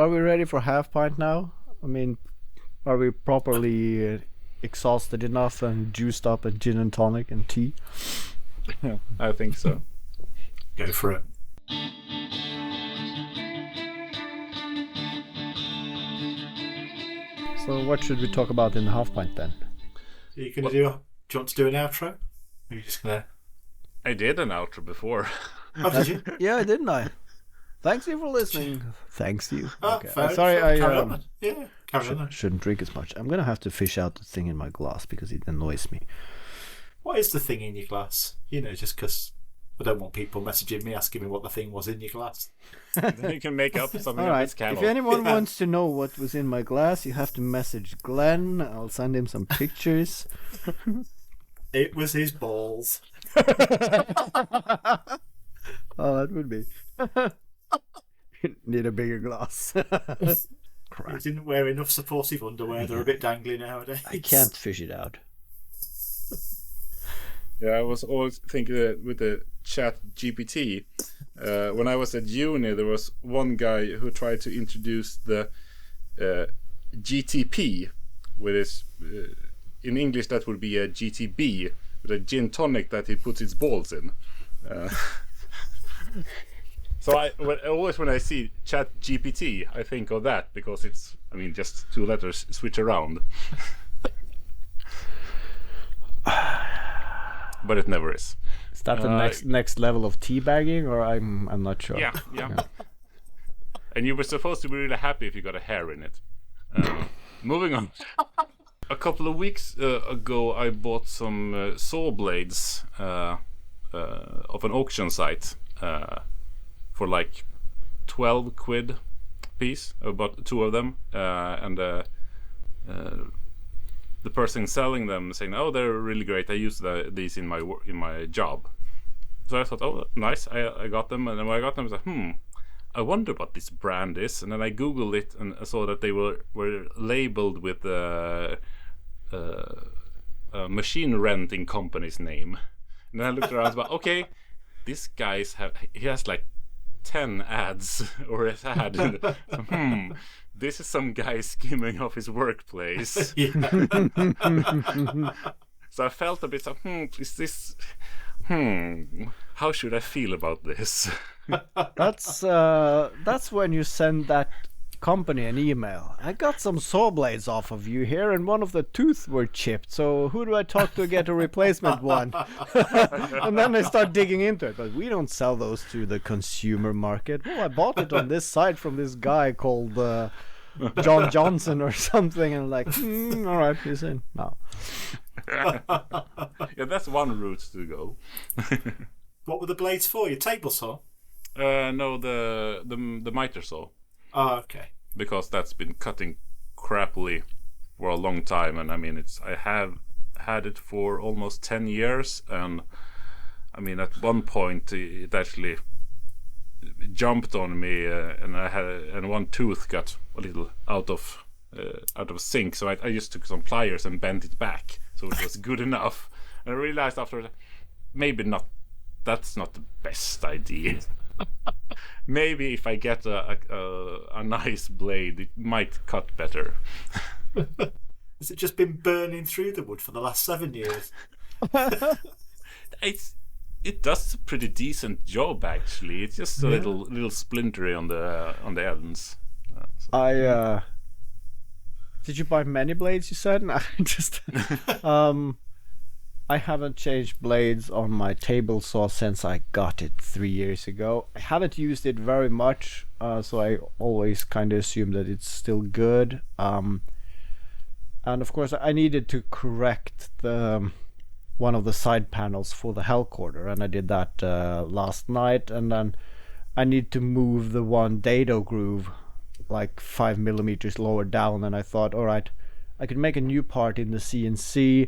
are we ready for half pint now? I mean, are we properly exhausted enough and juiced up and gin and tonic and tea? Yeah, I think so. Go for it. So what should we talk about in the half pint then? Are you gonna do you want to do an outro? Or are you just gonna? I did an outro before. Oh, did you? Yeah, didn't I? Thanks you for listening. Thanks you. Oh, Okay. fair, Sorry, fair. I Carry on then. Yeah, carry on then. shouldn't drink as much. I'm gonna have to fish out the thing in my glass because it annoys me. What is the thing in your glass? Just because I don't want people messaging me asking me what the thing was in your glass. Then you can make up something All of right. this camel. If anyone wants to know what was in my glass, you have to message Glenn. I'll send him some pictures. It was his balls. Oh, that would be. Need a bigger glass. He didn't wear enough supportive underwear. They're a bit dangly nowadays. I can't fish it out. Yeah, I was always thinking that with the chat GPT, when I was at uni, there was one guy who tried to introduce the GTP, with his, in English that would be a GTB, with a gin tonic that he puts his balls in. So always when I see chat GPT, I think of that because it's, just two letters switch around. But it never is. Is that the next level of teabagging, or I'm not sure. Yeah. And you were supposed to be really happy if you got a hair in it. Moving on. A couple of weeks ago, I bought some saw blades of an auction site for like 12 quid piece. I bought 2 of them, and the person selling them saying, "Oh, they're really great. I use these in my job." So I thought, "Oh, nice." I got them, and then when I got them, I was like, I wonder what this brand is. And then I googled it, and I saw that they were labeled with a machine renting company's name. And then I looked around, and I was like, okay, this guy has like 10 ads or a ad. This is some guy skimming off his workplace. So I felt a bit is this how should I feel about this? That's when you send that company an email. I got some saw blades off of you here, and one of the tooth were chipped. So who do I talk to get a replacement one? And then they start digging into it. But we don't sell those to the consumer market. Well, I bought it on this site from this guy called John Johnson or something, and like, all right, he's in. No. Yeah, that's one route to go. What were the blades for? Your table saw? No, the miter saw. Oh, okay. Because that's been cutting crappily for a long time, and I have had it for almost 10 years, and at one point it actually jumped on me, and one tooth got a little out of sync, so I just took some pliers and bent it back, so it was good enough. And I realized after maybe not. That's not the best idea. Maybe if I get a nice blade, it might cut better. Has it just been burning through the wood for the last 7 years? It does a pretty decent job, actually. It's just a little splintery on the ends. Did you buy many blades? You said. No, just I haven't changed blades on my table saw since I got it 3 years ago. I haven't used it very much, so I always kind of assume that it's still good. And of course, I needed to correct one of the side panels for the Hellcorder, and I did that last night. And then I need to move the one dado groove like 5 millimeters lower down, and I thought, all right, I could make a new part in the CNC,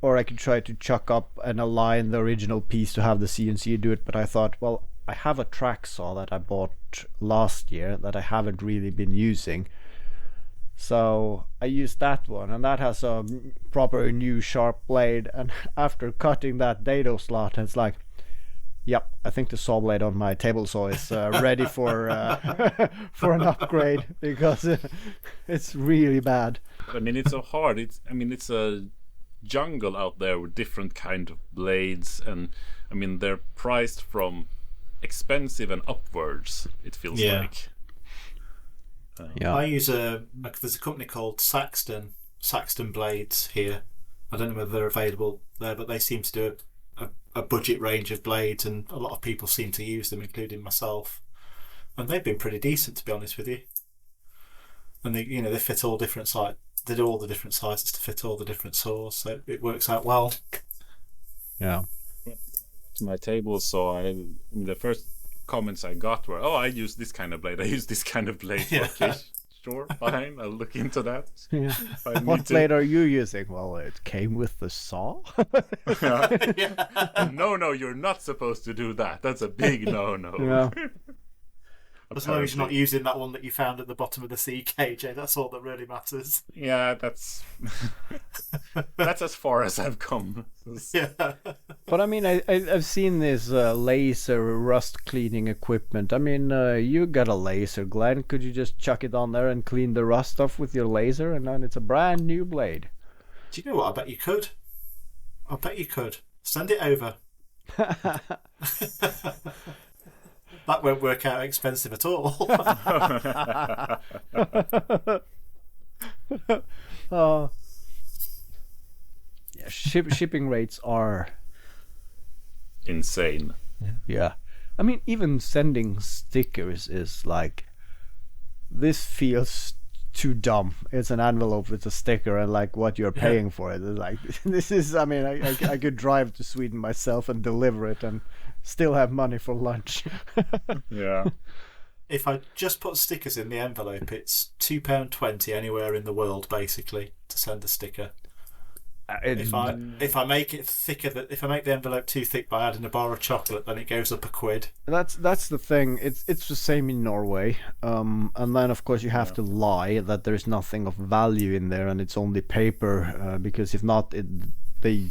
or I could try to chuck up and align the original piece to have the CNC do it. But I thought, well, I have a track saw that I bought last year that I haven't really been using, so I used that one, and that has a proper new sharp blade. And after cutting that dado slot, it's like, Yep, I think the saw blade on my table saw is ready for for an upgrade because it's really bad. I mean, it's so hard. It's a jungle out there with different kind of blades, and I mean they're priced from expensive and upwards. It feels like. Yeah, I use there's a company called Saxton Blades here. I don't know whether they're available there, but they seem to do a budget range of blades, and a lot of people seem to use them, including myself. And they've been pretty decent, to be honest with you. And they fit all different sizes. They do all the different sizes to fit all the different saws, so it works out well. Yeah. My table saw. The first comments I got were, "Oh, I use this kind of blade. I use this kind of blade." Yeah. Okay, sure, fine. I'll look into that. Yeah. What blade are you using? Well, it came with the saw. No, you're not supposed to do that. That's a big no. Yeah. As long as you're not using that one that you found at the bottom of the sea, KJ, that's all that really matters. Yeah, that's as far as I've come. Yeah. But I mean, I've seen this laser rust cleaning equipment. I mean, you got a laser, Glenn. Could you just chuck it on there and clean the rust off with your laser, and then it's a brand new blade? Do you know what? I bet you could. Send it over. That won't work out expensive at all. Yeah, shipping rates are insane. Yeah. I mean, even sending stickers is like, this feels too dumb. It's an envelope with a sticker and like what you're paying for it. It's like, this is, I mean, I could drive to Sweden myself and deliver it and still have money for lunch. Yeah. If I just put stickers in the envelope, it's £2.20 anywhere in the world, basically, to send a sticker. If I make it thicker, if I make the envelope too thick by adding a bar of chocolate, then it goes up £1. That's the thing. It's the same in Norway. And then of course you have to lie that there's nothing of value in there and it's only paper, because if not, they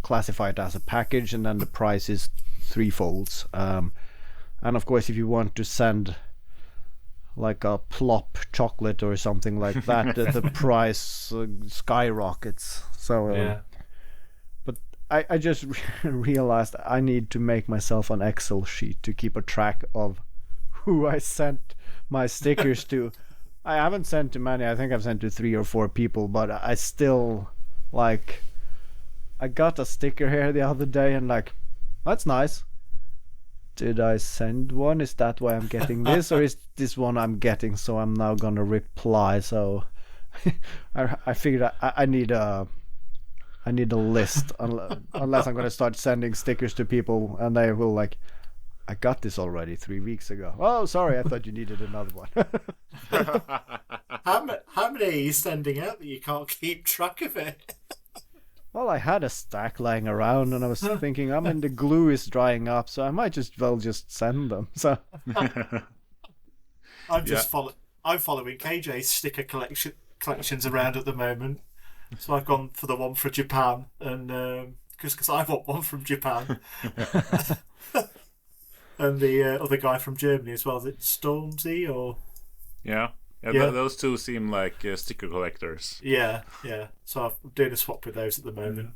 classify it as a package and then the price is threefolds. And of course if you want to send like a plop chocolate or something like that, the price skyrockets. So yeah. But I just realized I need to make myself an Excel sheet to keep a track of who I sent my stickers to. I haven't sent to many. I think I've sent to 3 or 4 people, but I still, like, I got a sticker here the other day and like, that's nice. Did I send one? Is that why I'm getting this, or is this one I'm getting? So I'm now gonna reply. So I figured I need a list, unless I'm gonna start sending stickers to people and they will like, I got this already 3 weeks ago. Oh, sorry, I thought you needed another one. How many are you sending out that you can't keep track of it? Well, I had a stack lying around and I was thinking, I mean, the glue is drying up, so I might just send them. So I'm following K.J.'s sticker collections around at the moment. So I've gone for the one for Japan, and because I want one from Japan, and the other guy from Germany as well. Is it Stormzy or? Yeah. Yeah. Those two seem like sticker collectors. Yeah. So I'm doing a swap with those at the moment.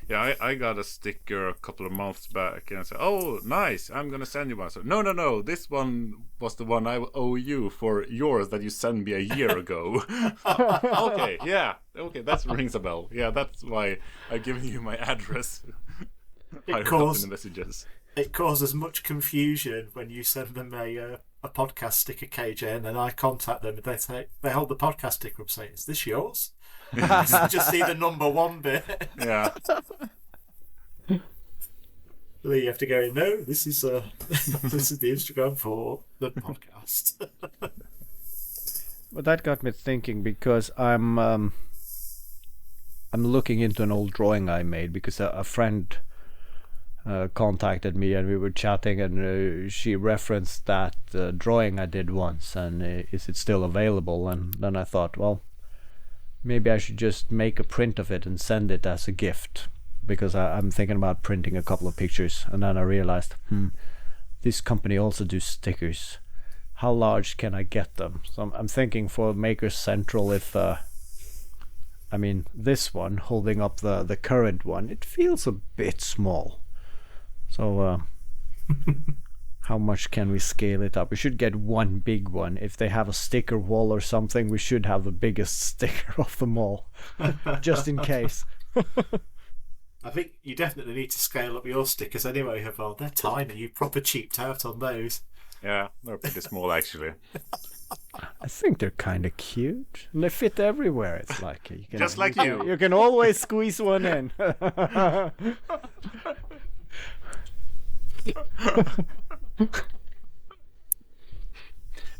Yeah, I got a sticker a couple of months back and I said, "Oh, nice! I'm gonna send you one." So, no, this one was the one I owe you for yours that you sent me a year ago. Okay, that rings a bell. Yeah, that's why I've given you my address. In the messages. It causes much confusion when you send them a podcast sticker, KJ, and then I contact them and they hold the podcast sticker up, say, "Is this yours?" Just see the No.1 bit. Yeah. Then you have to go, "No, this is the Instagram for the podcast." Well, that got me thinking, because I'm looking into an old drawing I made because a friend contacted me and we were chatting, and she referenced that drawing I did once, and is it still available? And then I thought, well, maybe I should just make a print of it and send it as a gift. because I'm thinking about printing a couple of pictures, and then I realized, this company also do stickers. How large can I get them? So I'm thinking for Maker Central, if this one holding up the current one, it feels a bit small. So how much can we scale it up? We should get one big one. If they have a sticker wall or something, we should have the biggest sticker of them all, just in case. I think you definitely need to scale up your stickers anyway, Haavard. They're tiny. You proper cheaped out on those. Yeah, they're pretty small actually. I think they're kind of cute, and they fit everywhere. It's like you can, Just like you. You can always squeeze one in.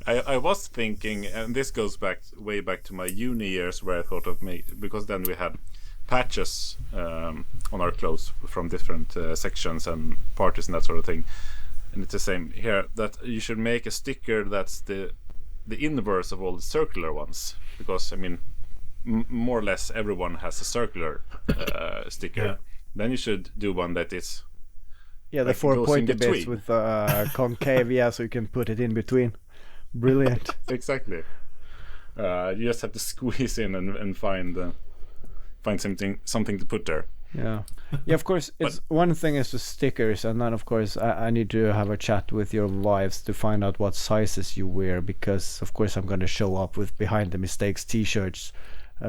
I was thinking, and this goes way back to my uni years, where I thought of because then we had patches on our clothes from different sections and parties and that sort of thing. And it's the same here, that you should make a sticker that's the inverse of all the circular ones, because I mean, more or less everyone has a circular sticker. Yeah. Then you should do one that is the like four goes pointy in bits between. with concave, so you can put it in between. Brilliant. Exactly. You just have to squeeze in and find something to put there. Yeah, of course, it's one thing is the stickers, and then of course I need to have a chat with your wives to find out what sizes you wear, because of course I'm going to show up with Behind the Mistakes t-shirts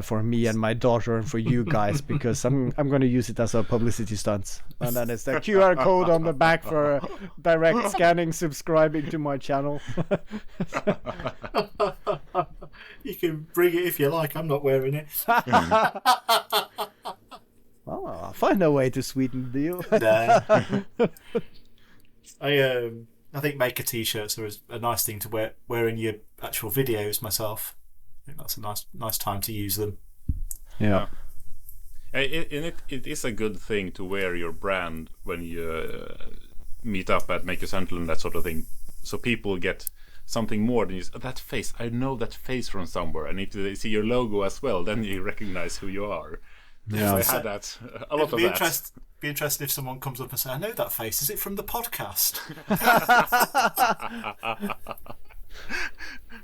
for me and my daughter and for you guys, because I'm going to use it as a publicity stunt, and then it's the QR code on the back for direct scanning subscribing to my channel. You can bring it if you like. I'm not wearing it. Well, I'll find a way to sweeten the deal. No. I think Maker t-shirts are a nice thing to wear in your actual videos myself. I think that's a nice time to use them. Yeah. It is a good thing to wear your brand when you meet up at Maker Central and that sort of thing, so people get something more than just that face. I know that face from somewhere. I need to see your logo as well. Then you recognize who you are. Yeah. So I had that a lot of that. Be interested if someone comes up and says, "I know that face. Is it from the podcast?"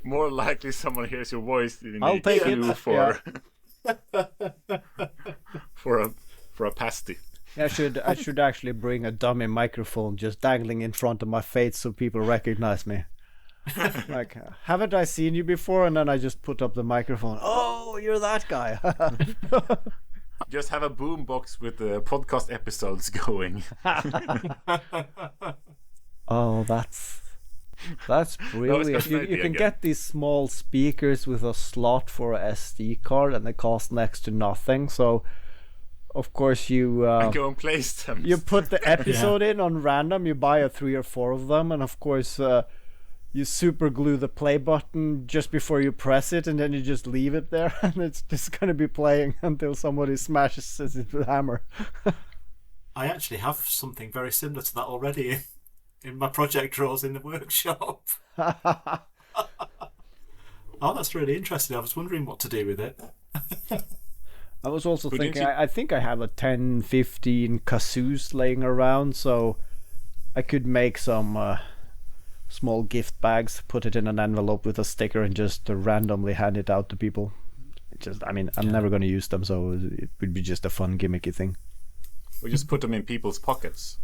More likely, someone hears your voice in I'll take it. for for a pasty. I should actually bring a dummy microphone just dangling in front of my face so people recognize me. Like, haven't I seen you before? And then I just put up the microphone. Oh, you're that guy. Just have a boombox with the podcast episodes going. Oh, that's brilliant. You can get these small speakers with a slot for a SD card, and they cost next to nothing. So, of course, you go and place them. You put the episode in on random. You buy 3 or 4 of them, and of course, you super glue the play button just before you press it, and then you just leave it there, and it's just gonna be playing until somebody smashes it with a hammer. I actually have something very similar to that already in my project drawers in the workshop. Oh, that's really interesting. I was wondering what to do with it. I was also thinking, I think I have a 10-15 kazoos laying around, so I could make some small gift bags, put it in an envelope with a sticker, and just randomly hand it out to people. I'm never going to use them, so it would be just a fun gimmicky thing. We just put them in people's pockets.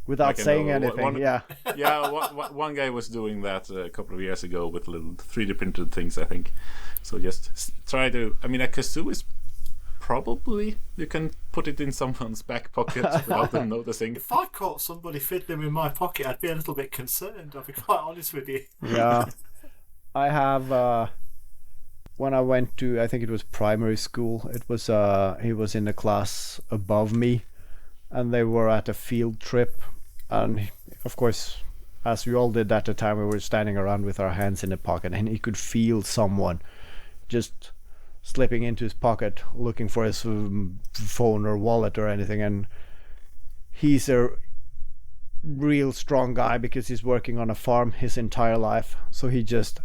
Without saying anything, yeah. Yeah, one guy was doing that a couple of years ago with little 3D printed things, I think. So just try to... I mean, a kazoo is probably... You can put it in someone's back pocket without them noticing. If I caught somebody fiddling in my pocket, I'd be a little bit concerned, I'll be quite honest with you. Yeah. I have... when I went to, I think it was primary school, it was he was in the class above me, and they were at a field trip, and of course, as we all did at the time, we were standing around with our hands in the pocket, and he could feel someone just slipping into his pocket looking for his phone or wallet or anything, and he's a real strong guy because he's working on a farm his entire life, so he just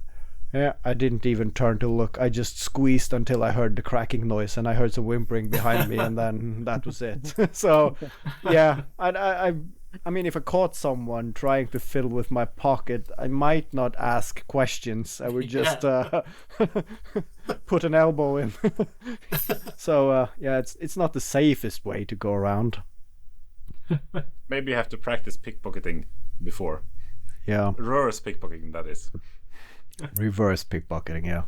Yeah, I didn't even turn to look. I just squeezed until I heard the cracking noise, and I heard some whimpering behind me, and then that was it. So, yeah, I mean, if I caught someone trying to fiddle with my pocket, I might not ask questions. I would just put an elbow in. So, yeah, it's not the safest way to go around. Maybe you have to practice pickpocketing before. Yeah. Reverse pickpocketing, that is. Reverse pickpocketing, yeah.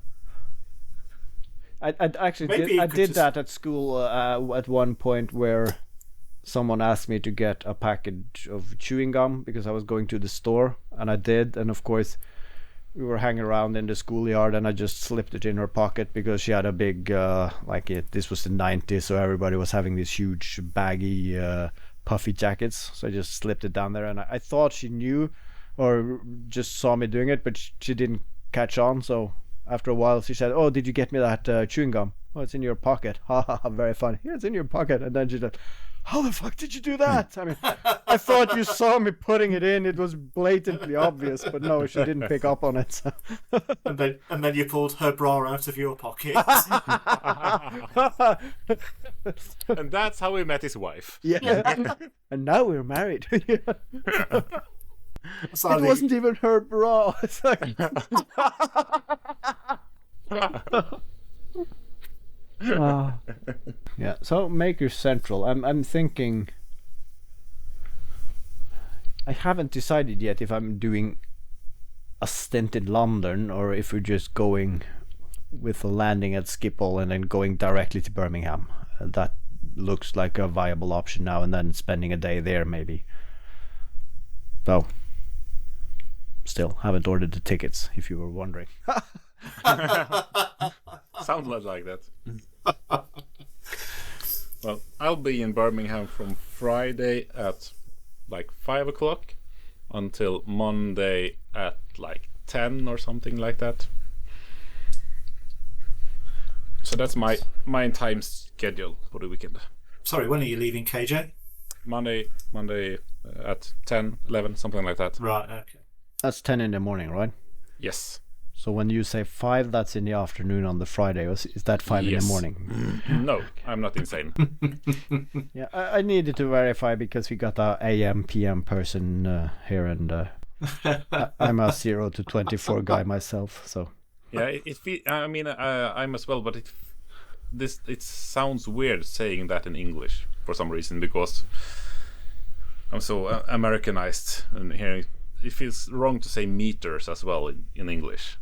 I actually did that at school at one point where someone asked me to get a package of chewing gum because I was going to the store, and I did. And of course, we were hanging around in the schoolyard, and I just slipped it in her pocket because she had a big this was the 90s, so everybody was having these huge baggy puffy jackets. So I just slipped it down there, and I thought she knew or just saw me doing it, but she didn't catch on. So after a while she said, "Oh, did you get me that chewing gum?" "Oh, it's in your pocket." Ha ha, very funny. "Yeah, it's in your pocket." And then she said, "How the fuck did you do that?" I mean, I thought you saw me putting it in. It was blatantly obvious, but no, she didn't pick up on it. So. and then you pulled her bra out of your pocket. And that's how he met his wife. Yeah. And now we're married. Sadly, It wasn't even her bra. It's like... Yeah, so Maker Central. I'm thinking. I haven't decided yet if I'm doing a stint in London or if we're just going with a landing at Schiphol and then going directly to Birmingham. That looks like a viable option now, and then spending a day there maybe. So, still haven't ordered the tickets, if you were wondering. Sounds like that. Well, I'll be in Birmingham from Friday at like 5 o'clock until Monday at like 10 or something like that. So that's my time schedule for the weekend. Sorry, when are you leaving, KJ? Monday at 10, 11, something like that. Right, okay. That's 10 in the morning, right? Yes. So when you say 5, that's in the afternoon on the Friday. Is that 5 in the morning? No, I'm not insane. Yeah, I needed to verify because we got a AM PM person here, and I'm a 0 to 24 guy myself. So Yeah, I'm as well, but it sounds weird saying that in English for some reason, because I'm so Americanized, and hearing it feels wrong to say meters as well in English.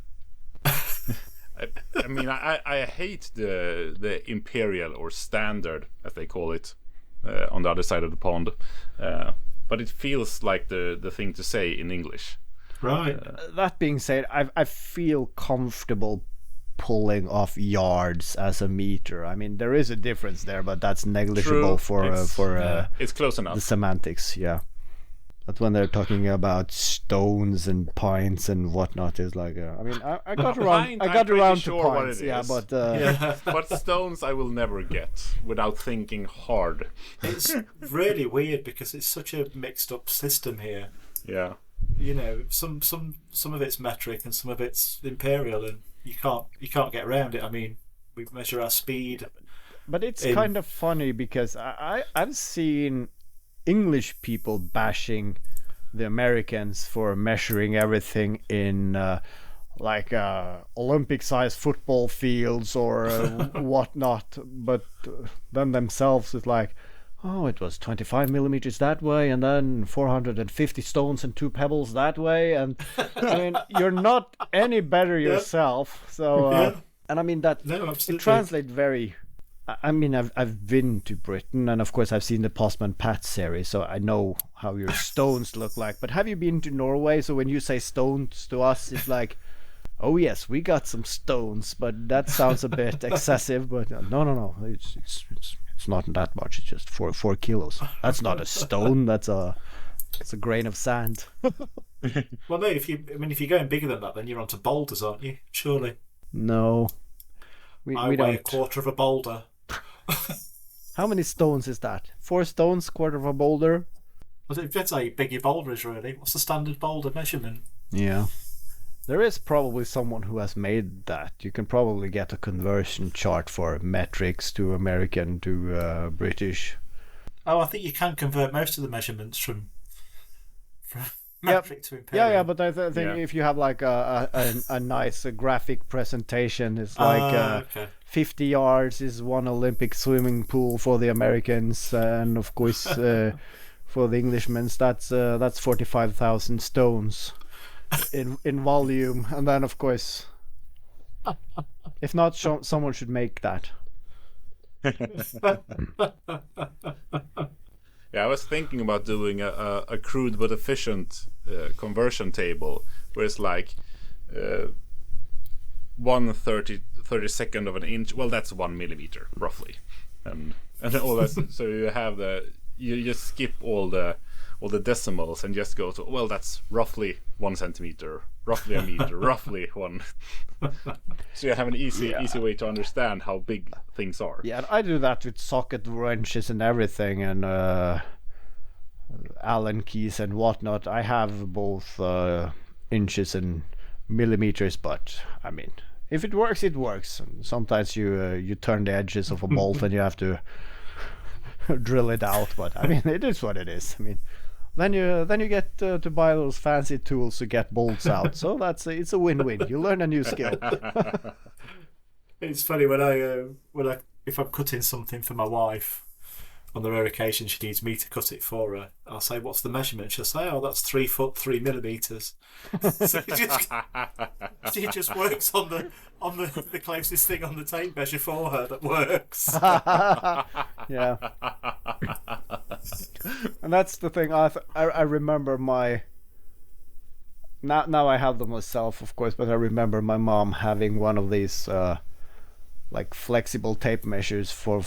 I hate the imperial or standard, as they call it, on the other side of the pond, but it feels like the thing to say in English. Right. that being said, I feel comfortable pulling off yards as a meter. I mean, there is a difference there, but that's negligible. True. It's close enough. The semantics, yeah. But when they're talking about stones and pints and whatnot, is like, I got around to sure pints, yeah, but but stones I will never get without thinking hard. It's really weird because it's such a mixed up system here. Yeah. You know, some of it's metric and some of it's imperial, and you can't get around it. I mean, we measure our speed. But it's kind of funny because I've seen English people bashing the Americans for measuring everything in Olympic-sized football fields or whatnot, but then themselves it's like, oh, it was 25 millimeters that way, and then 450 stones and 2 pebbles that way, and I mean, you're not any better yourself. So, and I mean that it translates very. I mean, I've been to Britain, and of course I've seen the Postman Pat series, so I know how your stones look like. But have you been to Norway? So when you say stones to us, it's like, oh yes, we got some stones, but that sounds a bit excessive. But no, it's not that much. It's just 4 kilos. That's not a stone. It's a grain of sand. Well, no, if you're going bigger than that, then you're onto boulders, aren't you? Surely. No, we weigh don't. a quarter of a boulder. How many stones is that? 4 stones, quarter of a boulder? Well, it depends how big your boulder is, really. What's the standard boulder measurement? Yeah. There is probably someone who has made that. You can probably get a conversion chart for metrics to American to British. Oh, I think you can convert most of the measurements from metric to imperial. Yeah, but I think if you have like a nice graphic presentation, it's like okay. 50 yards is one Olympic swimming pool for the Americans, and of course for the Englishmen that's 45,000 stones in volume, and then of course, if not, someone should make that. Yeah, I was thinking about doing a crude but efficient conversion table, where it's like 1/32 of an inch. Well, that's 1 millimeter roughly, and all that. So you have you just skip all the decimals and just go to, well, that's roughly 1 centimeter, roughly a meter, roughly one. So you have an easy way to understand how big things are. Yeah, I do that with socket wrenches and everything, and Allen keys and whatnot. I have both inches and millimeters, but I mean, if it works, it works. And sometimes you turn the edges of a bolt and you have to drill it out, but I mean, it is what it is. I mean, then you get to buy those fancy tools to get bolts out. So it's a win-win. You learn a new skill. It's funny when if I'm cutting something for my wife, on the rare occasion she needs me to cut it for her, I'll say, "What's the measurement?" She'll say, "Oh, that's 3 foot 3 millimeters." So she just works on the closest thing on the tape measure for her that works. Yeah. And that's the thing. I remember my. Now I have them myself, of course, but I remember my mom having one of these like flexible tape measures for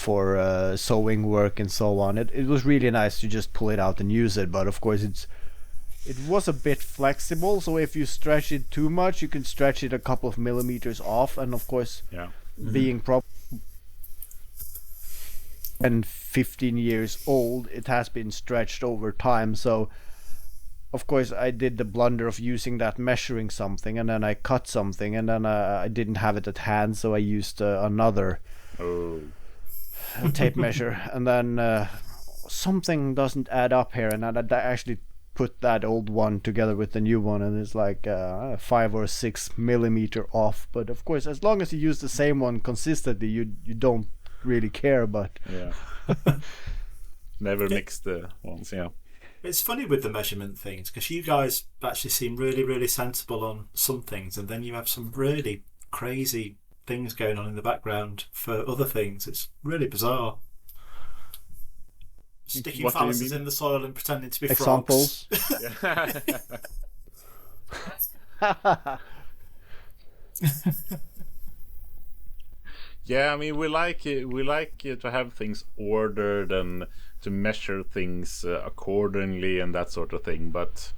sewing work and so on. It was really nice to just pull it out and use it, but of course it was a bit flexible, so if you stretch it too much, you can stretch it a couple of millimeters off, and of course, being and 15 years old, it has been stretched over time. So of course I did the blunder of using that, measuring something, and then I cut something, and then I didn't have it at hand, so I used another tape measure, and then something doesn't add up here, and I actually put that old one together with the new one, and it's like 5 or 6 millimeter off. But of course, as long as you use the same one consistently, you don't really care. But never mix the ones. Yeah. It's funny with the measurement things, because you guys actually seem really, really sensible on some things, and then you have some really crazy things going on in the background for other things. It's really bizarre. Sticking phalluses in the soil and pretending to be examples. Frogs. Yeah, I mean, we like to have things ordered and to measure things accordingly and that sort of thing, but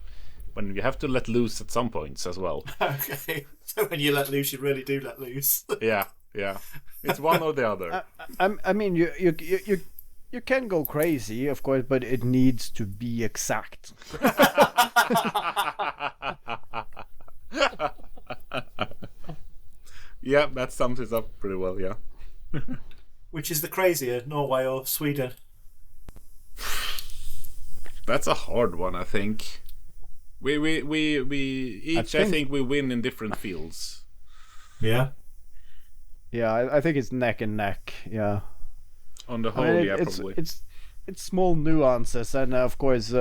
when you have to let loose at some points as well. Okay, so when you let loose, you really do let loose. Yeah, it's one or the other. I mean, you can go crazy, of course, but it needs to be exact. Yeah, that sums it up pretty well, yeah. Which is the crazier, Norway or Sweden? That's a hard one, I think. We each, I think we win in different fields. Yeah. Yeah, I think it's neck and neck, yeah. On the whole, probably. It's small nuances, and of course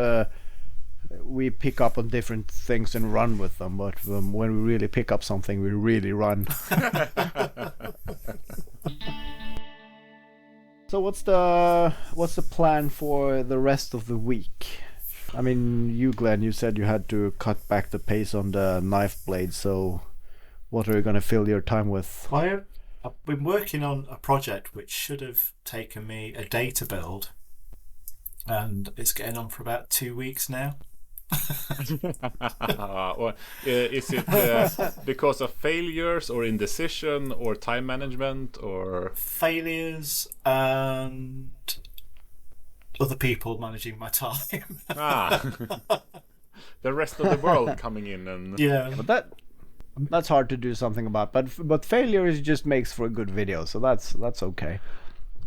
we pick up on different things and run with them. But when we really pick up something, we really run. So what's the plan for the rest of the week? I mean, you, Glenn, you said you had to cut back the pace on the knife blade. So what are you going to fill your time with? Well, I've been working on a project which should have taken me a day to build, and it's getting on for about 2 weeks now. Is it because of failures or indecision or time management or failures and other people managing my time? The rest of the world coming in and yeah, but That's hard to do something about. But failure is just makes for a good video, so that's okay.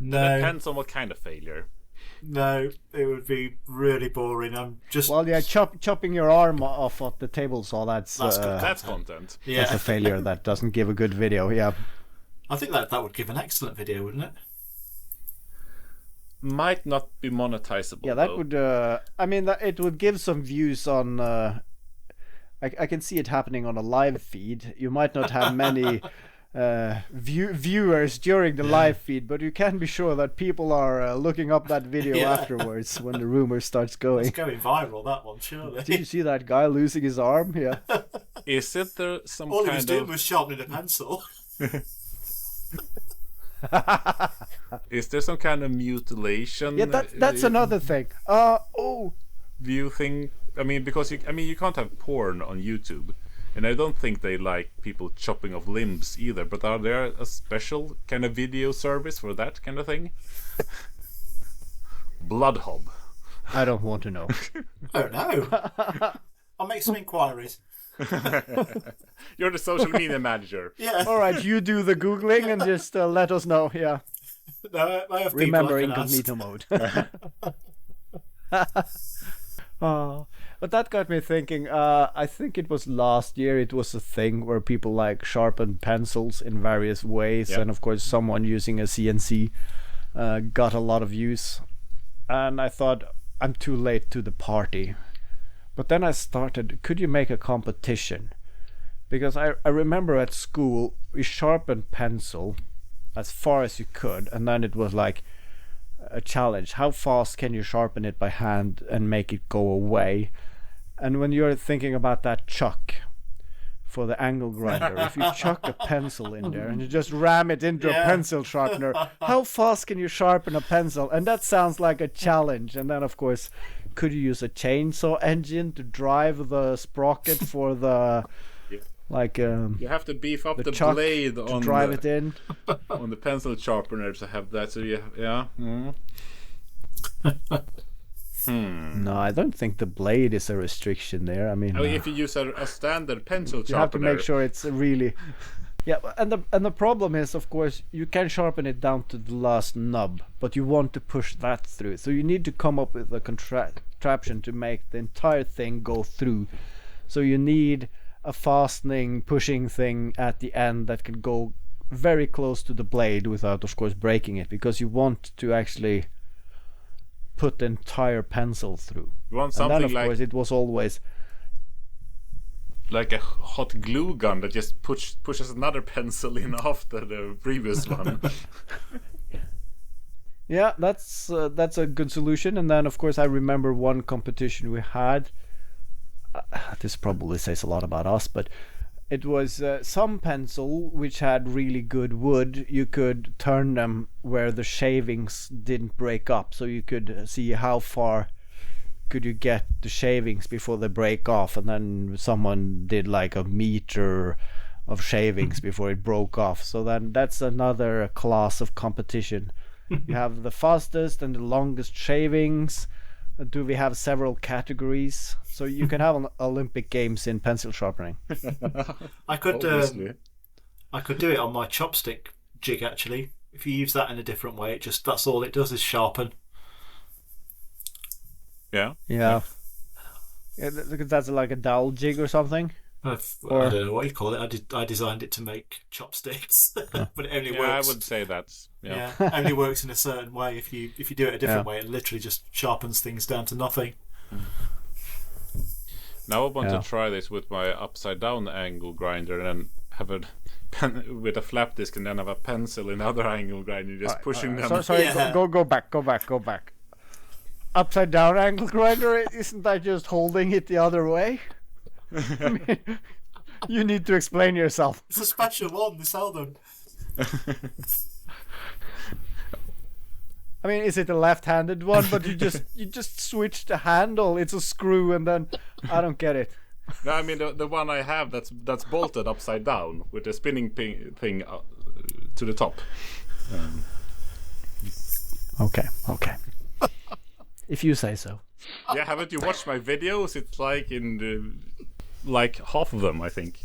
No, Depends on what kind of failure. no, it would be really boring. I'm just Well, yeah, chopping your arm off at the table saw That's good. That's content. yeah. that's a failure that doesn't give a good video. Yeah. I think that would give an excellent video, wouldn't it? Might not be monetizable. Yeah, that though. would. I mean, that it would give some views on. I can see it happening on a live feed. You might not have many viewers during the live feed, but you can be sure that people are looking up that video Yeah. afterwards when the rumor starts going. It's going viral, that one, surely. Did you see that guy losing his arm? Yeah. Is there some All he was kind doing of was sharpening a pencil. is there some kind of mutilation? Yeah, that's another thing. Oh, View thing. I mean, because you can't have porn on YouTube, and I don't think they like people chopping off limbs either. But are there a special kind of video service for that kind of thing? Blood Hob. I don't want to know. Oh no. I'll make some inquiries. You're the social media manager. Yeah. All right, you do the googling and just let us know. Yeah. No, I have people Remember I can ask. incognito mode. But that got me thinking. I think it was last year. It was a thing where people like sharpened pencils in various ways, Yeah. and of course, someone using a CNC got a lot of use. And I thought, I'm too late to the party. But then I started. Could you make a competition? Because I remember at school we sharpened pencil as far as you could, and then it was like a challenge. How fast can you sharpen it by hand and make it go away? And when you're thinking about that chuck for the angle grinder, if you chuck a pencil in there and you just ram it into a Yeah. pencil sharpener, how fast can you sharpen a pencil? And that sounds like a challenge. And then of course, could you use a chainsaw engine to drive the sprocket for the Yeah. like You have to beef up the chuck blade to on drive the, it in? on the pencil sharpener to have that. So yeah. Mm. No, I don't think the blade is a restriction there. I mean, I mean, if you use a standard pencil you have to sharpener, make sure it's really. Yeah, and the problem is, of course, you can sharpen it down to the last nub, but you want to push that through. So you need to come up with a contraption to make the entire thing go through. So you need a fastening, pushing thing at the end that can go very close to the blade without, of course, breaking it, because you want to actually put the entire pencil through. you want And something then, of like course, it was always. like a hot glue gun that just pushes another pencil in after the previous one. Yeah, that's a good solution. And then, of course, I remember one competition we had. This probably says a lot about us, but it was some pencil which had really good wood. You could turn them where the shavings didn't break up, so you could see how far could you get the shavings before they break off. And then someone did like a meter of shavings before it broke off. So then that's another class of competition. You have the fastest and the longest shavings. Do we have several categories? So you can have an Olympic Games in pencil sharpening. I could Obviously. I could do it on my chopstick jig actually. If you use that in a different way, that's all it does is sharpen. Yeah. Yeah. That's like a dowel jig or something. I don't know what you call it. I designed it to make chopsticks, but it only Yeah, works. I would say that's Yeah, only works in a certain way. If you do it a different Yeah. way, it literally just sharpens things down to nothing. Now I want Yeah. to try this with my upside down angle grinder and then have a pen with a flap disc and then have a pencil in the other angle grinder, just pushing them. Sorry, Yeah. go back. Upside down angle grinder, isn't that just holding it the other way? I mean, you need to explain yourself. It's a special one. They sell them. I mean, is it a left-handed one? But you just switch the handle. It's a screw, and then I don't get it. No, I mean the one I have that's bolted upside down with the spinning thing to the top. Okay. If you say so. Yeah, haven't you watched my videos? It's like in like half of them, I think.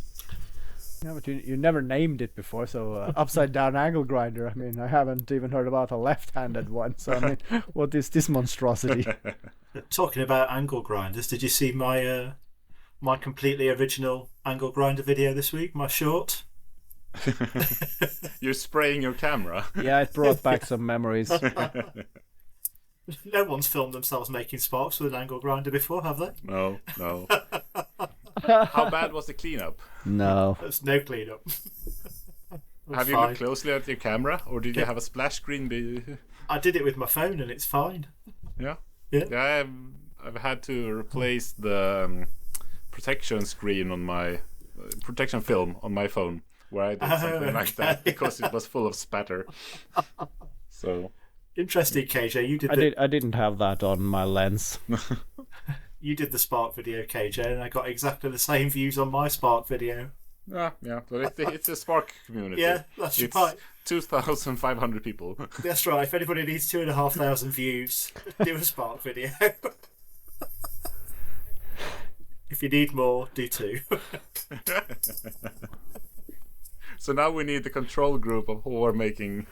Yeah, but you never named it before, so upside down angle grinder. I mean, I haven't even heard about a left-handed one. So I mean, what is this monstrosity? Talking about angle grinders, did you see my my completely original angle grinder video this week? My short. You're spraying your camera. Yeah, it brought back some memories. No one's filmed themselves making sparks with an angle grinder before, have they? No. How bad was the cleanup? No. There's no cleanup. Have you looked closely at your camera, or did you have a splash screen? I did it with my phone, and it's fine. Yeah. Yeah. I've had to replace the protection screen on my protection film on my phone, where I did something like that because it was full of spatter. So interesting, KJ. You did. I didn't have that on my lens. You did the Spark video, KJ, and I got exactly the same views on my Spark video. Yeah, but it's a Spark community. Yeah, that's it's right. 2,500 people. That's right. If anybody needs 2,500 views, do a Spark video. If you need more, do 2. So now we need the control group of who are making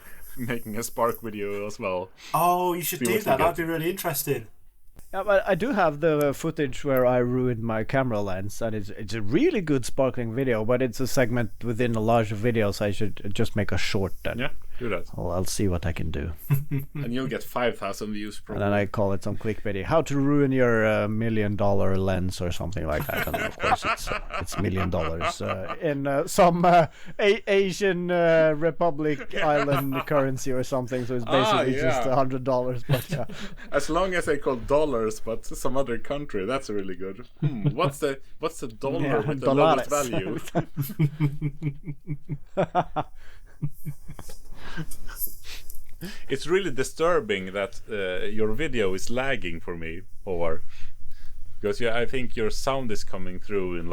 a Spark video as well. Oh, you should do that. That'd be really interesting. Yeah, but I do have the footage where I ruined my camera lens, and it's a really good sparkling video, but it's a segment within a larger video, so I should just make a short then. Yeah, do that. I'll see what I can do. And you'll get 5,000 views probably. And then I call it some clickbaity. How to ruin your $1 million lens or something like that. And of course it's $1 million in some Asian Republic island currency or something. So it's basically just $100. But yeah. As long as they call dollars, but some other country, that's really good. What's the dollar with the lowest value? It's really disturbing that your video is lagging for me, Haavard, because I think your sound is coming through in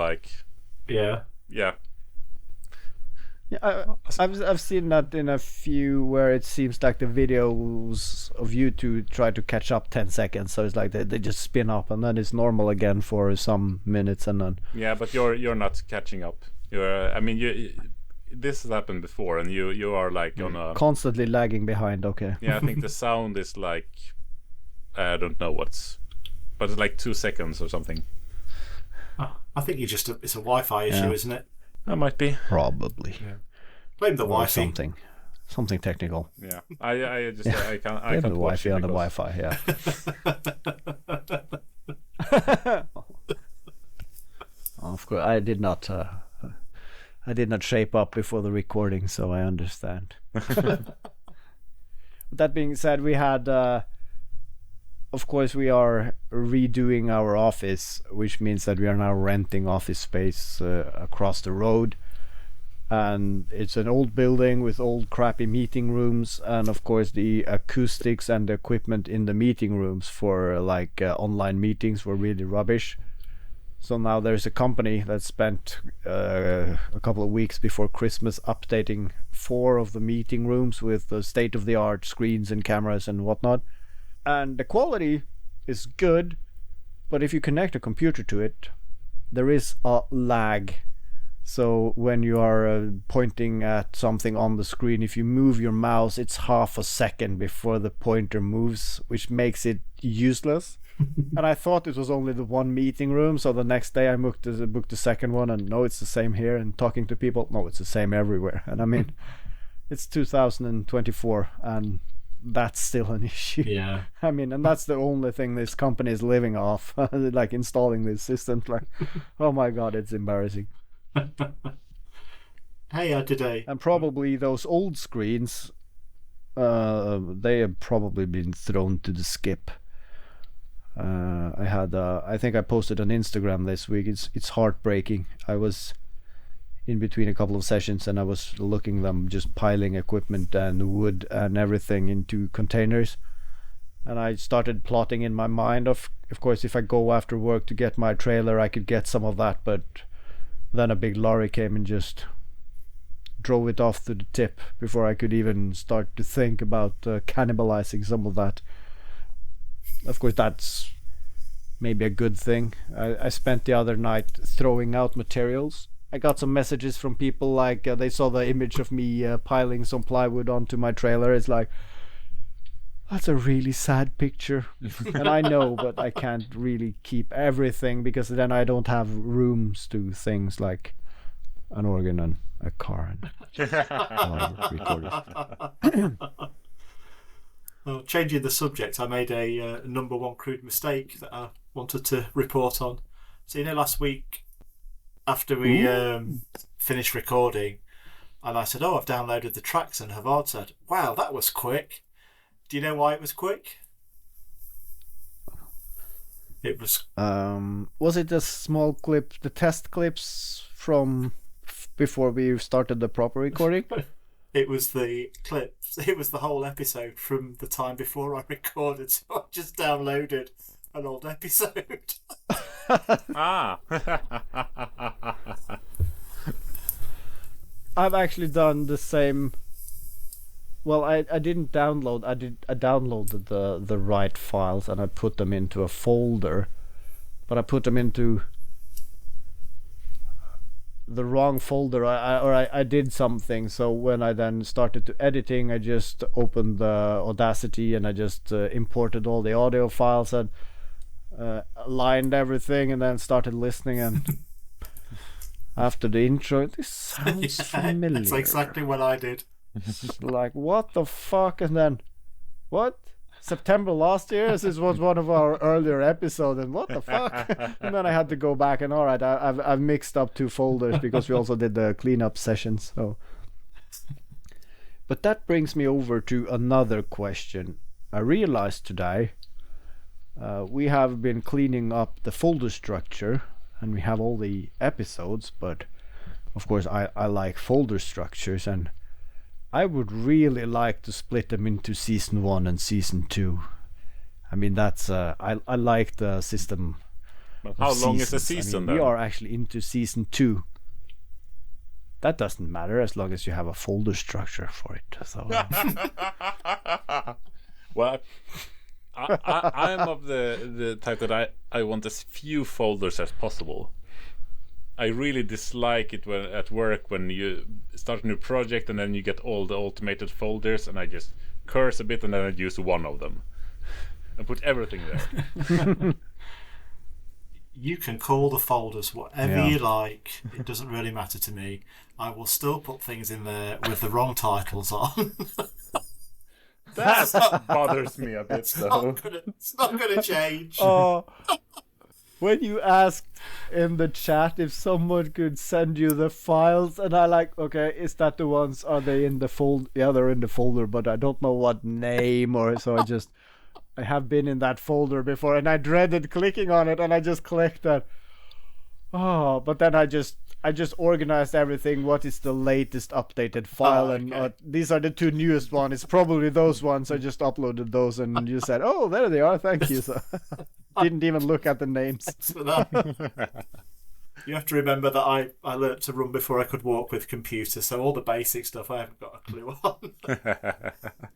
Yeah, I've seen that in a few where it seems like the videos of YouTube try to catch up 10 seconds, so it's like they just spin up and then it's normal again for some minutes and then. Yeah, but you're not catching up. This has happened before, and you are like on a constantly lagging behind. Okay. Yeah, I think the sound is like I don't know but it's like 2 seconds or something. I think it's a Wi-Fi issue, isn't it? That might be. Probably. Yeah. Blame the Or Wi-Fi. Something technical. Yeah, I can't. I Blame can't the watch Wi-Fi it on the because- Wi-Fi. Yeah. Of course, I did not shape up before the recording, so I understand. That being said, we had, of course, we are redoing our office, which means that we are now renting office space across the road. And it's an old building with old crappy meeting rooms, and of course the acoustics and the equipment in the meeting rooms for online meetings were really rubbish. So now there's a company that spent a couple of weeks before Christmas updating 4 of the meeting rooms with the state-of-the-art screens and cameras and whatnot. And the quality is good, but if you connect a computer to it, there is a lag. So when you are pointing at something on the screen, if you move your mouse, it's half a second before the pointer moves, which makes it useless. And I thought it was only the one meeting room, so the next day I booked the second one, and no, it's the same here. And talking to people, no, it's the same everywhere. And I mean, it's 2024, and that's still an issue. Yeah. I mean, and that's the only thing this company is living off, like installing these systems. Like, oh my god, it's embarrassing. Hey, and probably those old screens, they have probably been thrown to the skip. I think I posted on Instagram this week. It's heartbreaking. I was in between a couple of sessions and I was looking them just piling equipment and wood and everything into containers, and I started plotting in my mind of course if I go after work to get my trailer I could get some of that, but then a big lorry came and just drove it off to the tip before I could even start to think about cannibalizing some of that. Of course, that's maybe a good thing. I spent the other night throwing out materials I got some messages from people like they saw the image of me piling some plywood onto my trailer. It's like, that's a really sad picture. And I know, but I can't really keep everything because then I don't have rooms to things like an organ and a car and recorders. Well, changing the subject, I made a No.1 Crude mistake that I wanted to report on. So, last week after we finished recording, and I said, I've downloaded the tracks, and Haavard said, wow, that was quick. Do you know why it was quick? It was... was it a small clip, the test clips from before we started the proper recording? It was the clips. It was the whole episode from the time before I recorded. So I just downloaded an old episode. I've actually done the same. Well, I didn't download. I downloaded the right files and I put them into a folder, but I put them into the wrong folder. I did something. So when I then started to editing, I just opened the Audacity and I just imported all the audio files and aligned everything, and then started listening. And after the intro, this sounds familiar. That's exactly what I did. Like, what the fuck? And then, what? September last year? This was one of our earlier episodes, and what the fuck? And then I had to go back and alright, I've mixed up two folders because we also did the cleanup sessions. So, but that brings me over to another question. I realized today we have been cleaning up the folder structure, and we have all the episodes, but of course I like folder structures, and I would really like to split them into season 1 and season 2. I mean, that's I like the system. But how long is a season then? We are actually into season 2. That doesn't matter as long as you have a folder structure for it. So well, I'm of the type that I want as few folders as possible. I really dislike it when at work when you start a new project and then you get all the automated folders, and I just curse a bit and then I use one of them and put everything there. You can call the folders whatever you like. It doesn't really matter to me. I will still put things in there with the wrong titles on. That bothers me a bit, though. It's not going to change. When you asked in the chat if someone could send you the files, and I like, okay, is that the ones? Are they in the folder? Yeah, they're in the folder, but I don't know what name or so. I have been in that folder before, and I dreaded clicking on it, and I just clicked that. But then I just organized everything. What is the latest updated file? Okay. And these are the two newest ones. It's probably those ones. I just uploaded those, and you said, "Oh, there they are. Thank you." So didn't even look at the names. You have to remember that I learnt to run before I could walk with computers, so all the basic stuff I haven't got a clue on.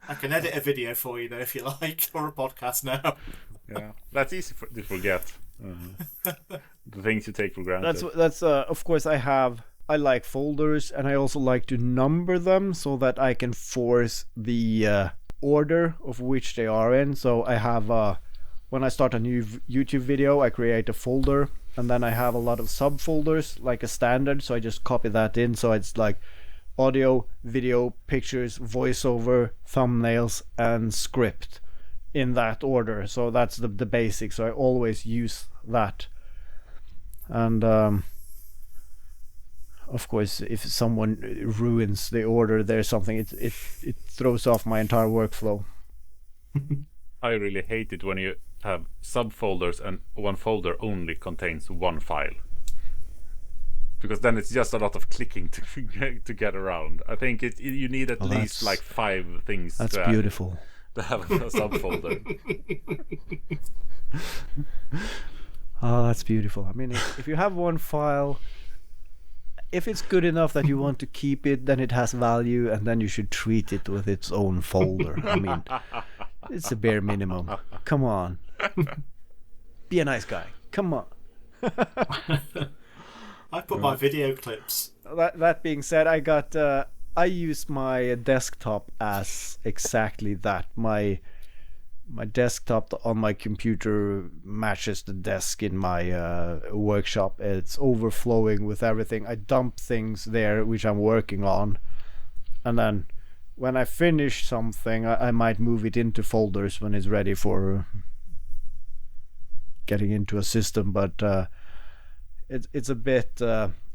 I can edit a video for you though if you like, or a podcast now. Yeah, that's easy to forget. The things you take for granted. That's of course I like folders, and I also like to number them so that I can force the order of which they are in. So I have when I start a new YouTube video, I create a folder, and then I have a lot of subfolders like a standard, so I just copy that in. So it's like audio, video, pictures, voiceover, thumbnails, and script in that order. So that's the basic. So I always use that. And of course, if someone ruins the order, there's something, it throws off my entire workflow. I really hate it when you have subfolders and one folder only contains one file, because then it's just a lot of clicking to get around. I think you need at least like 5 things. That's beautiful. To have a subfolder. Oh, that's beautiful. I mean, if you have one file, if it's good enough that you want to keep it, then it has value, and then you should treat it with its own folder. I mean, it's a bare minimum. Come on. Be a nice guy. Come on. I put my video clips. That being said, I use my desktop as exactly that. My desktop on my computer matches the desk in my workshop. It's overflowing with everything. I dump things there which I'm working on, and then when I finish something, I might move it into folders when it's ready for getting into a system. But it's a bit.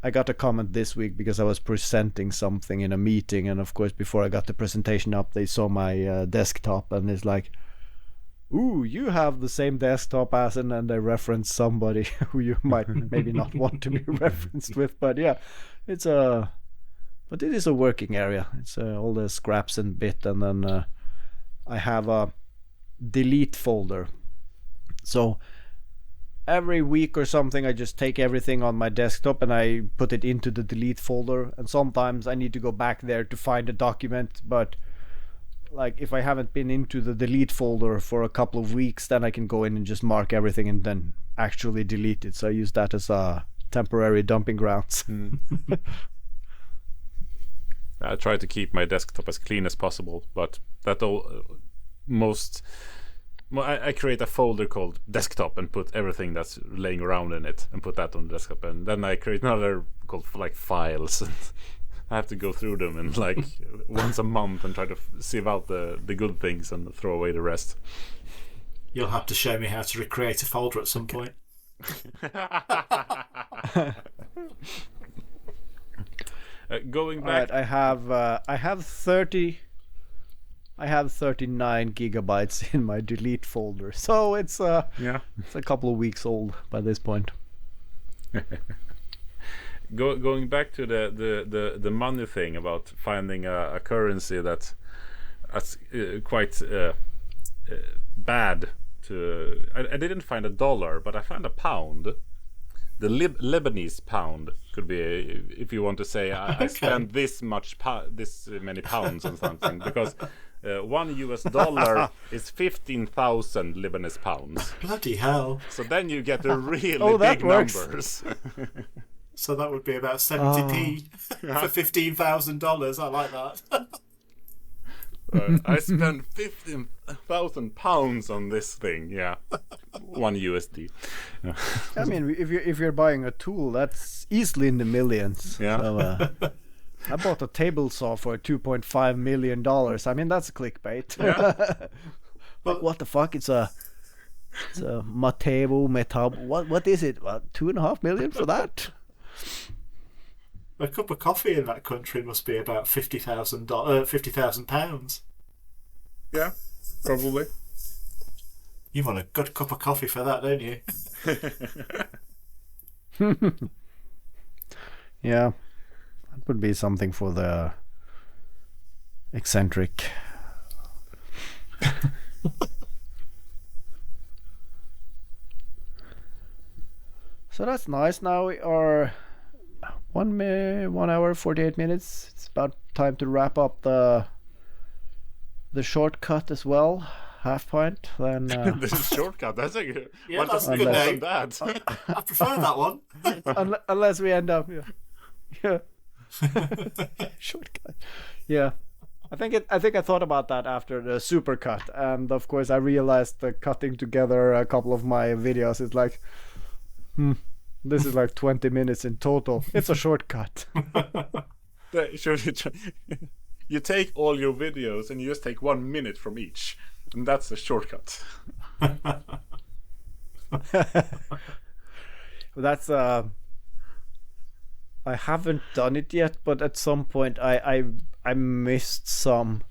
I got a comment this week because I was presenting something in a meeting, and of course, before I got the presentation up, they saw my desktop, and it's like, "Ooh, you have the same desktop as," and then they reference somebody who you might maybe not want to be referenced with. But yeah, but it is a working area. It's all the scraps and bit, and then I have a delete folder. So every week or something, I just take everything on my desktop and I put it into the delete folder. And sometimes I need to go back there to find a document, but like if I haven't been into the delete folder for a couple of weeks, then I can go in and just mark everything and then actually delete it. So I use that as a temporary dumping grounds. I try to keep my desktop as clean as possible, but I create a folder called desktop and put everything that's laying around in it and put that on the desktop, and then I create another called like files, and I have to go through them and like once a month and try to sieve out the good things and throw away the rest. You'll have to show me how to recreate a folder at some point. Going back, right, I have 39 gigabytes in my delete folder, so it's it's a couple of weeks old by this point. Going back to the money thing about finding a currency that's quite bad to. I didn't find a dollar, but I found a pound. The Lebanese pound could be, if you want to say, I spent this many pounds on something, because $1 is 15,000 Lebanese pounds. Bloody hell! So then you get the really big numbers. So that would be about 70p for $15,000. I like that. I spent 15,000 pounds on this thing. Yeah, $1. I mean, if you're buying a tool, that's easily in the millions. Yeah. So, I bought a table saw for $2.5 million. I mean, that's clickbait. Yeah. Like, what the fuck? It's a Metab. What is it? What, $2.5 million for that? A cup of coffee in that country must be about £50,000. Yeah, probably. You want a good cup of coffee for that, don't you? Yeah, that would be something for the eccentric. So that's nice. Now we are 1 hour 48 minutes. It's about time to wrap up the shortcut as well. Half pint. Then this is shortcut. That's a good. Yeah, that's a good name. That. I prefer that one. Unless we end up, yeah. Shortcut. Yeah. I think I thought about that after the supercut, and of course I realized that cutting together a couple of my videos is like, this is like 20 minutes in total. It's a shortcut. You take all your videos and you just take 1 minute from each, and that's a shortcut. That's I haven't done it yet, but at some point I missed some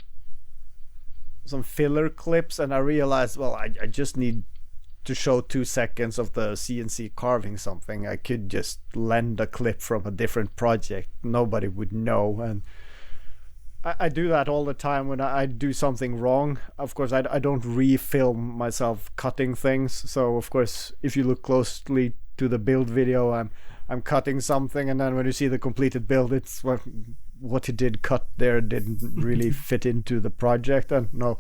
filler clips, and I realized, well, I just need to show 2 seconds of the CNC carving something. I could just lend a clip from a different project. Nobody would know, and I do that all the time when I do something wrong. Of course, I don't refilm myself cutting things. So of course, if you look closely to the build video, I'm cutting something, and then when you see the completed build, it's what you did cut there didn't really fit into the project. And no,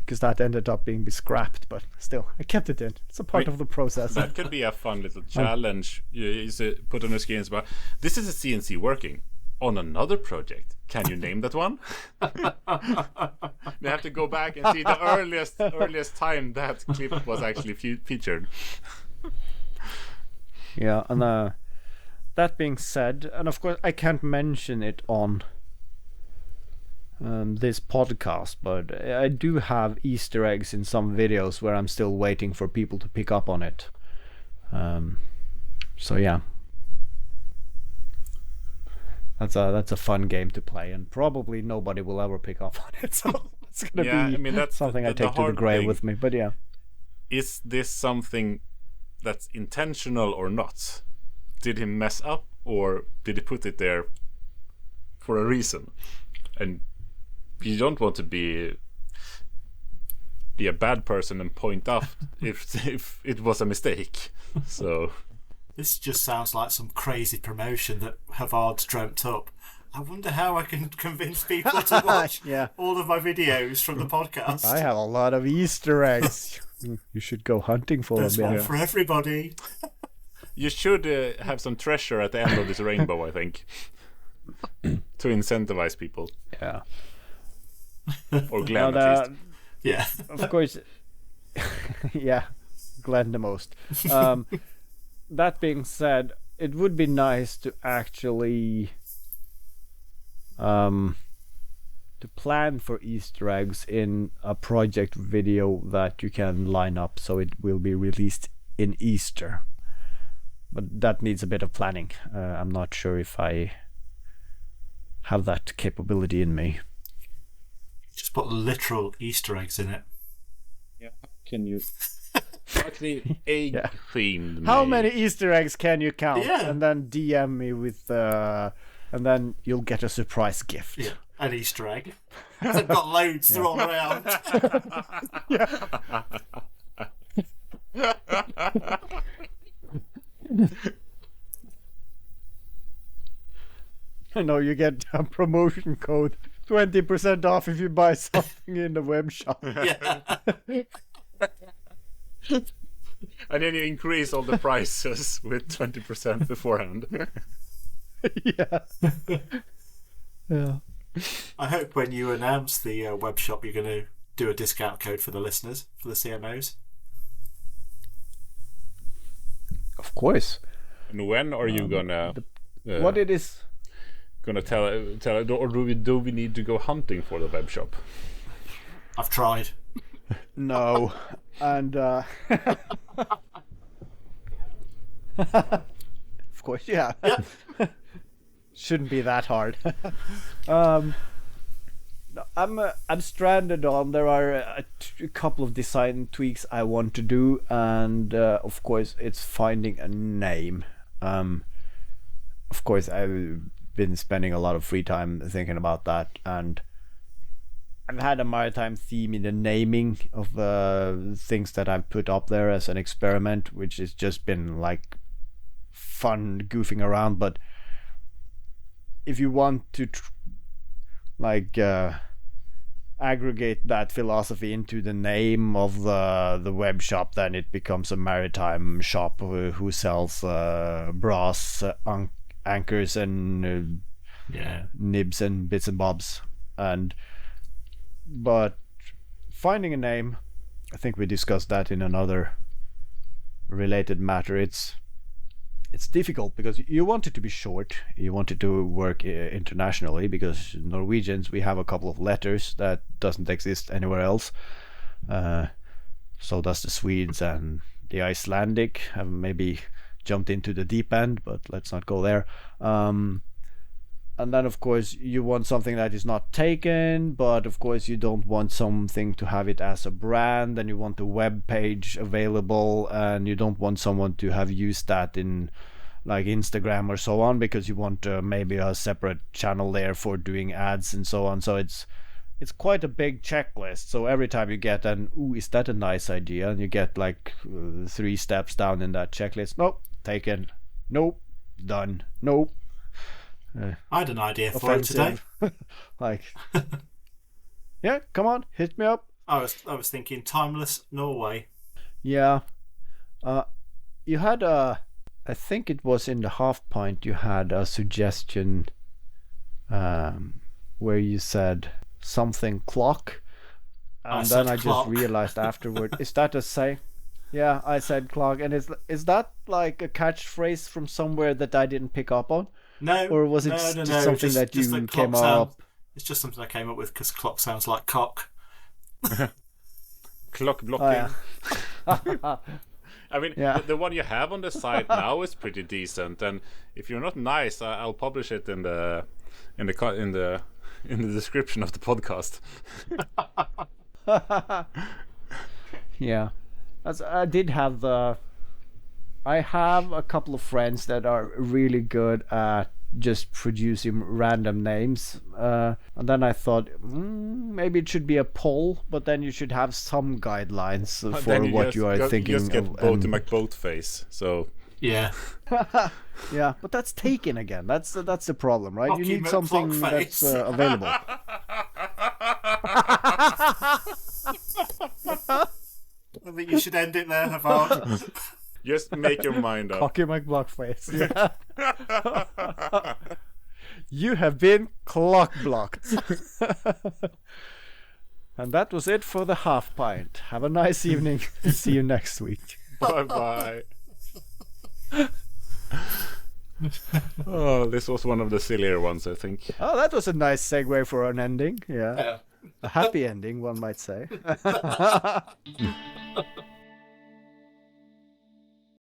because that ended up being scrapped. But still, I kept it in. It's a part of the process. That could be a fun little challenge. You put on your screens about this is a CNC working on another project. Can you name that one? They have to go back and see the earliest time that clip was actually featured. Yeah, and that being said, and of course I can't mention it on this podcast, but I do have Easter eggs in some videos where I'm still waiting for people to pick up on it. So yeah, that's a fun game to play, and probably nobody will ever pick up on it. So it's gonna be that's something I take to the grave with me. But yeah, is this something that's intentional or not? Did he mess up, or did he put it there for a reason? And you don't want to be a bad person and point out if it was a mistake. So this just sounds like some crazy promotion that Haavard's dreamt up. I wonder how I can convince people to watch all of my videos from the podcast. I have a lot of Easter eggs. You should go hunting for There's them. There's one for everybody. You should have some treasure at the end of this rainbow, I think, to incentivize people. Yeah. Or Glenn, at least. Yeah. Of course. Yeah, Glenn the most. That being said, it would be nice to actually to plan for Easter eggs in a project video that you can line up so it will be released in Easter. But that needs a bit of planning. I'm not sure if I have that capability in me. Just put literal Easter eggs in it. Yeah. Can you actually egg themed? How many Easter eggs can you count? Yeah. And then DM me with and then you'll get a surprise gift. Yeah. An Easter egg. They've got loads thrown around. I know you get a promotion code 20% off if you buy something in the web shop. Yeah. And then you increase all the prices with 20% beforehand. Yeah. I hope when you announce the web shop, you're going to do a discount code for the listeners, for the CMOs. Of course. And when are you gonna? What it is? Gonna tell, or do we need to go hunting for the web shop? I've tried. No, and of course, yeah. Shouldn't be that hard. I'm stranded on. There are a couple of design tweaks I want to do, and of course, it's finding a name. Of course, I've been spending a lot of free time thinking about that, and I've had a maritime theme in the naming of things that I've put up there as an experiment, which has just been like fun goofing around. But if you want to aggregate that philosophy into the name of the web shop, then it becomes a maritime shop who sells brass anchors and nibs and bits and bobs. But finding a name, I think we discussed that in another related matter. It's difficult because you want it to be short, you want it to work internationally, because Norwegians, we have a couple of letters that doesn't exist anywhere else. So does the Swedes, and the Icelandic have maybe jumped into the deep end, but let's not go there. And then of course you want something that is not taken, but of course you don't want something to have it as a brand, and you want the web page available, and you don't want someone to have used that in like Instagram or so on, because you want maybe a separate channel there for doing ads and so on. So it's quite a big checklist. So every time you get is that a nice idea, and you get like 3 steps down in that checklist. Nope, taken. Nope, done. Nope. I had an idea for it today. Like, yeah, come on, hit me up. I was thinking timeless Norway. Yeah. You had I think it was in the half pint you had a suggestion where you said something clock, and then I clock. just realized afterward, is that a say? Yeah, I said clock, and is that like a catchphrase from somewhere that I didn't pick up on? No, Or was it just something that you came up? It's just something I came up with because clock sounds like cock. Clock blocking. Oh, yeah. I mean, Yeah. the one you have on the site now is pretty decent, and if you're not nice, I'll publish it in the description of the podcast. Yeah, I have a couple of friends that are really good at just producing random names, and then I thought maybe it should be a poll, but then you should have some guidelines for what you are thinking You just get of. Boaty McBoatface, so Yeah. Yeah, but that's taken again. That's the problem, right? Rocky You need something McBlockface. that's available. I think you should end it there, Haavard. just make your mind up. Cocky McBlockface. Yeah. You have been clock blocked. And that was it for the half pint. Have a nice evening. See you next week. Bye. Oh, this was one of the sillier ones, I think. Oh, that was a nice segue for an ending. Yeah. Yeah. A happy ending, one might say.